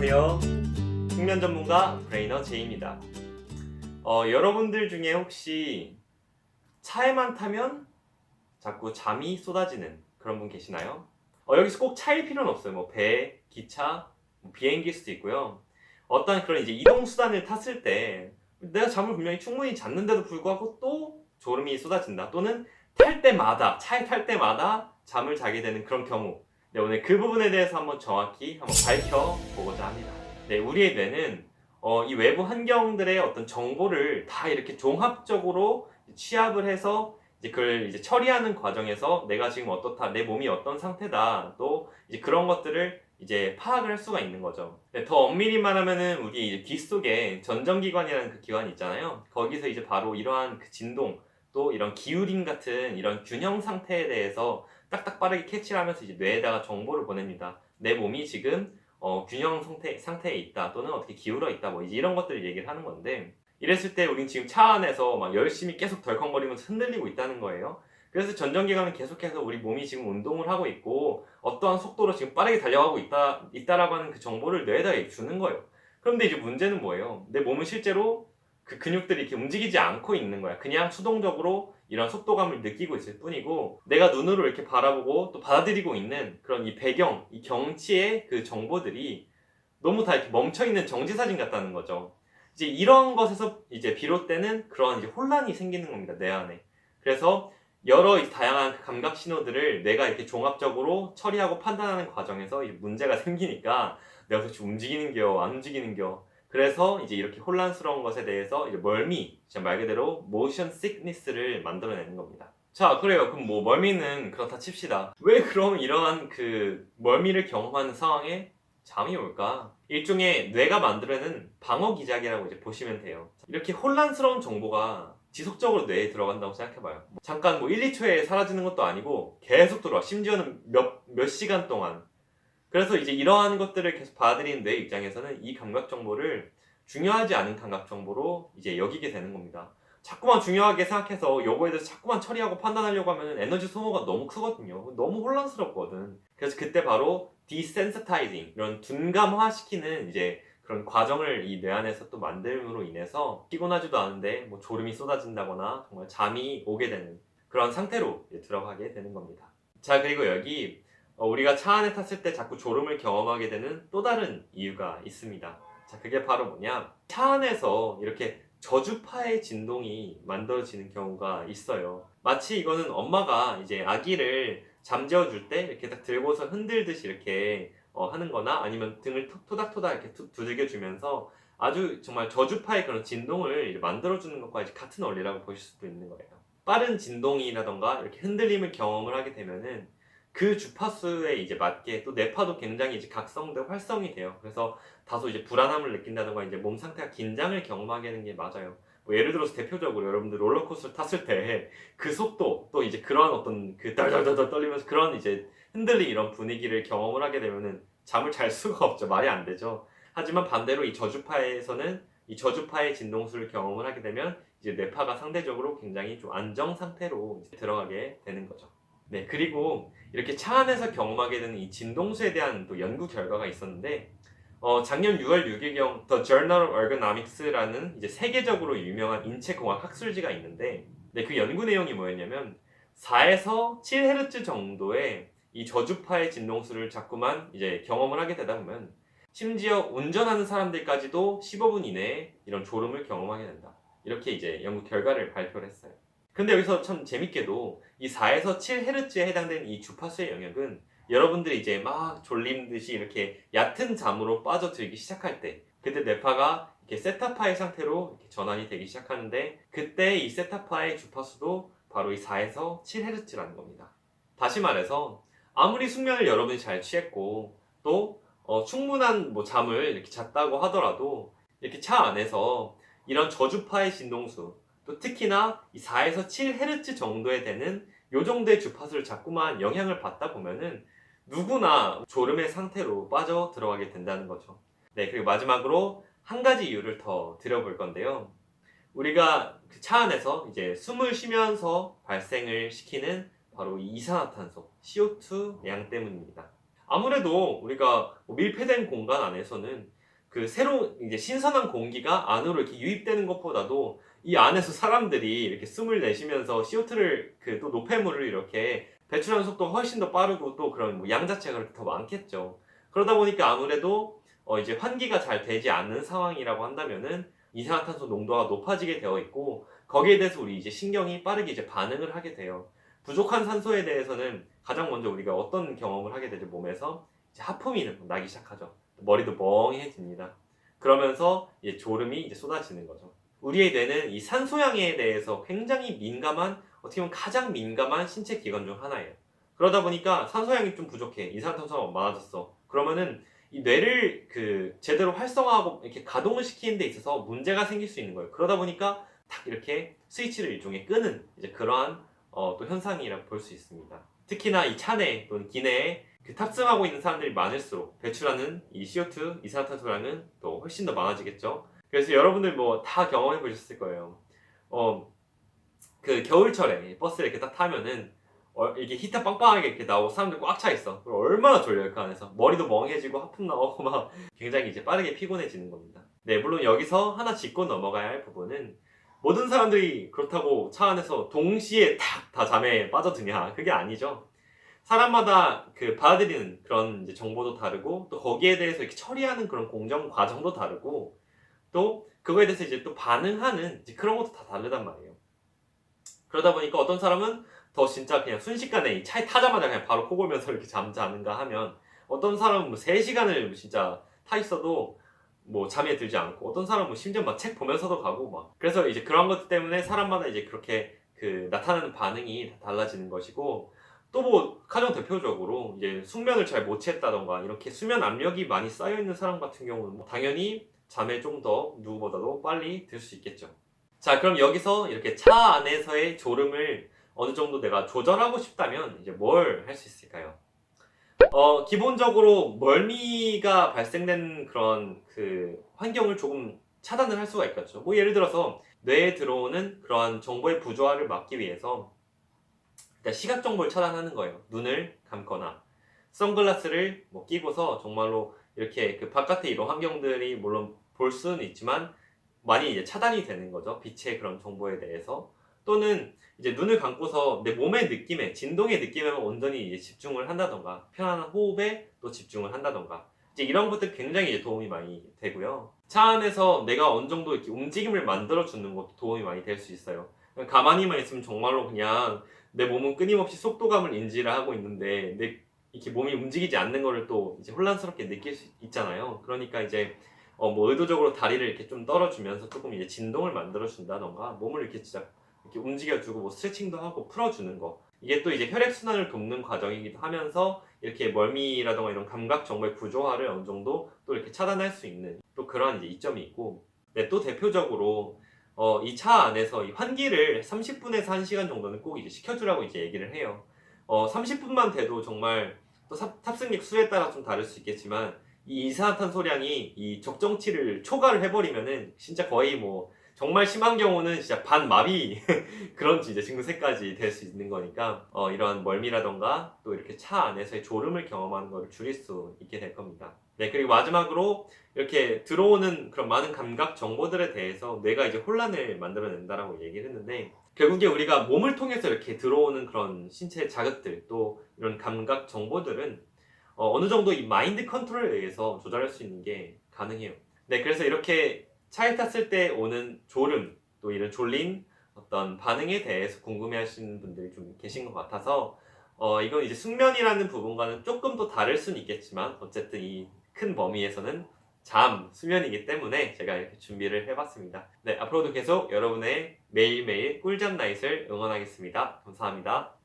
안녕하세요. 숙면 전문가 브레이너 제이입니다. 여러분들 중에 혹시 차에만 타면 자꾸 잠이 쏟아지는 그런 분 계시나요? 여기서 꼭 차일 필요는 없어요. 뭐 배, 기차, 뭐 비행기일 수도 있고요. 어떤 그런 이제 이동 수단을 탔을 때 내가 잠을 분명히 충분히 잤는데도 불구하고 또 졸음이 쏟아진다. 또는 차에 탈 때마다 잠을 자게 되는 그런 경우. 네, 오늘 그 부분에 대해서 한번 정확히 한번 밝혀보고자 합니다. 네, 우리의 뇌는 이 외부 환경들의 어떤 정보를 다 이렇게 종합적으로 취합을 해서 이제 그걸 이제 처리하는 과정에서 내가 지금 어떻다, 내 몸이 어떤 상태다, 또 이제 그런 것들을 이제 파악을 할 수가 있는 거죠. 네, 더 엄밀히 말하면은 우리 이제 귀 속에 전정기관이라는 그 기관이 있잖아요. 거기서 이제 바로 이러한 그 진동, 또 이런 기울임 같은 이런 균형 상태에 대해서 딱딱 빠르게 캐치를 하면서 이제 뇌에다가 정보를 보냅니다. 내 몸이 지금 균형 상태에 있다, 또는 어떻게 기울어 있다, 뭐 이제 이런 것들을 얘기를 하는 건데, 이랬을 때 우린 지금 차 안에서 막 열심히 계속 덜컹거리면서 흔들리고 있다는 거예요. 그래서 전정기관은 계속해서 우리 몸이 지금 운동을 하고 있고 어떠한 속도로 지금 빠르게 달려가고 있다라고 하는 그 정보를 뇌에다 주는 거예요. 그런데 이제 문제는 뭐예요? 내 몸은 실제로 그 근육들이 이렇게 움직이지 않고 있는 거야. 그냥 수동적으로 이런 속도감을 느끼고 있을 뿐이고, 내가 눈으로 이렇게 바라보고 또 받아들이고 있는 그런 이 배경, 이 경치의 그 정보들이 너무 다 이렇게 멈춰있는 정지사진 같다는 거죠. 이제 이런 것에서 이제 비롯되는 그런 이제 혼란이 생기는 겁니다, 뇌 안에. 그래서 여러 다양한 그 감각 신호들을 내가 이렇게 종합적으로 처리하고 판단하는 과정에서 이제 문제가 생기니까 내가 도대체 움직이는겨, 안 움직이는겨. 그래서 이제 이렇게 혼란스러운 것에 대해서 이제 멀미, 말 그대로 motion sickness를 만들어내는 겁니다. 자, 그래요. 그럼 뭐 멀미는 그렇다 칩시다. 왜 그럼 이러한 그 멀미를 경험하는 상황에 잠이 올까? 일종의 뇌가 만들어내는 방어 기작이라고 이제 보시면 돼요. 이렇게 혼란스러운 정보가 지속적으로 뇌에 들어간다고 생각해봐요. 잠깐 뭐 1, 2초에 사라지는 것도 아니고 계속 들어와. 심지어는 몇 시간 동안. 그래서 이제 이러한 것들을 계속 받아들이는 뇌 입장에서는 이 감각 정보를 중요하지 않은 감각 정보로 이제 여기게 되는 겁니다. 자꾸만 중요하게 생각해서 요거에 대해서 자꾸만 처리하고 판단하려고 하면 에너지 소모가 너무 크거든요. 너무 혼란스럽거든. 그래서 그때 바로 desensitizing, 이런 둔감화시키는 이제 그런 과정을 이 뇌 안에서 또 만듦으로 인해서 피곤하지도 않은데 뭐 졸음이 쏟아진다거나 정말 잠이 오게 되는 그런 상태로 들어가게 되는 겁니다. 자, 그리고 여기 우리가 차 안에 탔을 때 자꾸 졸음을 경험하게 되는 또 다른 이유가 있습니다. 자, 그게 바로 뭐냐? 차 안에서 이렇게 저주파의 진동이 만들어지는 경우가 있어요. 마치 이거는 엄마가 이제 아기를 잠재워 줄 때 이렇게 딱 들고서 흔들듯이 이렇게 하는 거나, 아니면 등을 토닥토닥 이렇게 두들겨 주면서 아주 정말 저주파의 그런 진동을 만들어 주는 것과 이제 같은 원리라고 보실 수도 있는 거예요. 빠른 진동이라던가 이렇게 흔들림을 경험을 하게 되면은 그 주파수에 이제 맞게 또 뇌파도 굉장히 이제 각성되고 활성이 돼요. 그래서 다소 이제 불안함을 느낀다던가 이제 몸 상태가 긴장을 경험하게 되는 게 맞아요. 뭐 예를 들어서 대표적으로 여러분들 롤러코스터 탔을 때 그 속도, 또 이제 그런 어떤 그 덜덜덜 떨리면서 그런 이제 흔들림, 이런 분위기를 경험을 하게 되면은 잠을 잘 수가 없죠. 말이 안 되죠. 하지만 반대로 이 저주파에서는 이 저주파의 진동수를 경험을 하게 되면 이제 뇌파가 상대적으로 굉장히 좀 안정 상태로 들어가게 되는 거죠. 네, 그리고 이렇게 차 안에서 경험하게 되는 이 진동수에 대한 또 연구 결과가 있었는데, 작년 6월 6일경 The Journal of Ergonomics라는 이제 세계적으로 유명한 인체공학 학술지가 있는데, 네, 그 연구 내용이 뭐였냐면 4에서 7Hz 정도의 이 저주파의 진동수를 자꾸만 이제 경험을 하게 되다 보면 심지어 운전하는 사람들까지도 15분 이내에 이런 졸음을 경험하게 된다. 이렇게 이제 연구 결과를 발표를 했어요. 근데 여기서 참 재밌게도 이 4에서 7Hz에 해당되는 이 주파수의 영역은 여러분들이 이제 막 졸린 듯이 이렇게 얕은 잠으로 빠져들기 시작할 때, 그때 뇌파가 이렇게 세타파의 상태로 이렇게 전환이 되기 시작하는데, 그때 이 세타파의 주파수도 바로 이 4에서 7Hz라는 겁니다. 다시 말해서 아무리 숙면을 여러분이 잘 취했고 또 충분한 뭐 잠을 이렇게 잤다고 하더라도 이렇게 차 안에서 이런 저주파의 진동수, 또 특히나 이 4에서 7Hz 정도에 되는 요 정도의 주파수를 자꾸만 영향을 받다 보면은 누구나 졸음의 상태로 빠져 들어가게 된다는 거죠. 네, 그리고 마지막으로 한 가지 이유를 더 드려볼 건데요. 우리가 그 차 안에서 이제 숨을 쉬면서 발생을 시키는 바로 이 이산화탄소, CO2 양 때문입니다. 아무래도 우리가 밀폐된 공간 안에서는 그 새로운 이제 신선한 공기가 안으로 이렇게 유입되는 것보다도 이 안에서 사람들이 이렇게 숨을 내쉬면서 CO2를 그 또 노폐물을 이렇게 배출하는 속도가 훨씬 더 빠르고 또 그런 뭐 양 자체가 그렇게 더 많겠죠. 그러다 보니까 아무래도 이제 환기가 잘 되지 않는 상황이라고 한다면은 이산화탄소 농도가 높아지게 되어 있고 거기에 대해서 우리 이제 신경이 빠르게 이제 반응을 하게 돼요. 부족한 산소에 대해서는 가장 먼저 우리가 어떤 경험을 하게 되죠? 몸에서 이제 하품이 나기 시작하죠. 머리도 멍해집니다. 그러면서 이제 졸음이 이제 쏟아지는 거죠. 우리의 뇌는 이 산소양에 대해서 굉장히 민감한, 어떻게 보면 가장 민감한 신체 기관 중 하나예요. 그러다 보니까 산소양이 좀 부족해. 이산화탄소가 많아졌어. 그러면은 이 뇌를 그 제대로 활성화하고 이렇게 가동을 시키는 데 있어서 문제가 생길 수 있는 거예요. 그러다 보니까 딱 이렇게 스위치를 일종의 끄는 이제 그러한 또 현상이라고 볼 수 있습니다. 특히나 이 차내 또는 기내에 그 탑승하고 있는 사람들이 많을수록 배출하는 이 CO2, 이산화탄소량은 또 훨씬 더 많아지겠죠. 그래서 여러분들 뭐 다 경험해 보셨을 거예요. 그 겨울철에 버스를 이렇게 딱 타면은 이게 히터 빵빵하게 이렇게 나오고 사람들 꽉 차 있어. 그럼 얼마나 졸려요 그 안에서. 머리도 멍해지고 하품 나오고 막 굉장히 이제 빠르게 피곤해지는 겁니다. 네, 물론 여기서 하나 짚고 넘어가야 할 부분은 모든 사람들이 그렇다고 차 안에서 동시에 탁 다 잠에 빠져드냐, 그게 아니죠. 사람마다 그 받아들이는 그런 이제 정보도 다르고 또 거기에 대해서 이렇게 처리하는 그런 공정 과정도 다르고 또 그거에 대해서 이제 또 반응하는 이제 그런 것도 다 다르단 말이에요. 그러다 보니까 어떤 사람은 더 진짜 그냥 순식간에 이 차에 타자마자 그냥 바로 코 골면서 이렇게 잠자는가 하면 어떤 사람은 뭐 3시간을 진짜 타 있어도 뭐 잠에 들지 않고 어떤 사람은 뭐 심지어 막 책 보면서도 가고 막. 그래서 이제 그런 것 때문에 사람마다 이제 그렇게 그 나타나는 반응이 다 달라지는 것이고 또 뭐 가장 대표적으로 이제 숙면을 잘 못 취했다던가 이렇게 수면 압력이 많이 쌓여 있는 사람 같은 경우는 뭐 당연히 잠에 좀 더 누구보다도 빨리 들 수 있겠죠. 자, 그럼 여기서 이렇게 차 안에서의 졸음을 어느 정도 내가 조절하고 싶다면 이제 뭘 할 수 있을까요? 기본적으로 멀미가 발생된 그런 그 환경을 조금 차단을 할 수가 있겠죠. 뭐 예를 들어서 뇌에 들어오는 그러한 정보의 부조화를 막기 위해서 일단 시각 정보를 차단하는 거예요. 눈을 감거나 선글라스를 뭐 끼고서 정말로 이렇게 그 바깥의 이런 환경들이 물론 볼 수는 있지만 많이 이제 차단이 되는 거죠. 빛의 그런 정보에 대해서. 또는 이제 눈을 감고서 내 몸의 느낌에, 진동의 느낌에만 온전히 이제 집중을 한다던가, 편안한 호흡에 또 집중을 한다던가, 이제 이런 것들 굉장히 이제 도움이 많이 되고요. 차 안에서 내가 어느 정도 이렇게 움직임을 만들어 주는 것도 도움이 많이 될 수 있어요. 그냥 가만히만 있으면 정말로 그냥 내 몸은 끊임없이 속도감을 인지를 하고 있는데 내 이렇게 몸이 움직이지 않는 거를 또 이제 혼란스럽게 느낄 수 있잖아요. 그러니까 이제 뭐 의도적으로 다리를 이렇게 좀 떨어주면서 조금 이제 진동을 만들어 준다던가 몸을 이렇게 진짜 이렇게 움직여주고 뭐 스트레칭도 하고 풀어주는 거, 이게 또 이제 혈액순환을 돕는 과정이기도 하면서 이렇게 멀미라던가 이런 감각 정보의 부조화를 어느 정도 또 이렇게 차단할 수 있는 또 그런 이제 이점이 있고, 네, 또 대표적으로 이 차 안에서 이 환기를 30분에서 1시간 정도는 꼭 이제 시켜주라고 이제 얘기를 해요. 30분만 돼도 정말 또 탑승객 수에 따라 좀 다를 수 있겠지만 이 이산화탄소량이 이 적정치를 초과를 해버리면은 진짜 거의 뭐 정말 심한 경우는 진짜 반마비 그런 이제 증세까지 될 수 있는 거니까 이런 멀미라던가 또 이렇게 차 안에서의 졸음을 경험하는 것을 줄일 수 있게 될 겁니다. 네, 그리고 마지막으로 이렇게 들어오는 그런 많은 감각 정보들에 대해서 뇌가 이제 혼란을 만들어낸다라고 얘기를 했는데, 결국에 우리가 몸을 통해서 이렇게 들어오는 그런 신체 자극들 또 이런 감각 정보들은 어느 정도 이 마인드 컨트롤에 의해서 조절할 수 있는 게 가능해요. 네, 그래서 이렇게 차에 탔을 때 오는 졸음, 또 이런 졸린 어떤 반응에 대해서 궁금해 하시는 분들이 좀 계신 것 같아서 이건 이제 숙면이라는 부분과는 조금 더 다를 수는 있겠지만 어쨌든 이 큰 범위에서는 수면이기 때문에 제가 이렇게 준비를 해봤습니다. 네, 앞으로도 계속 여러분의 매일매일 꿀잠 나잇을 응원하겠습니다. 감사합니다.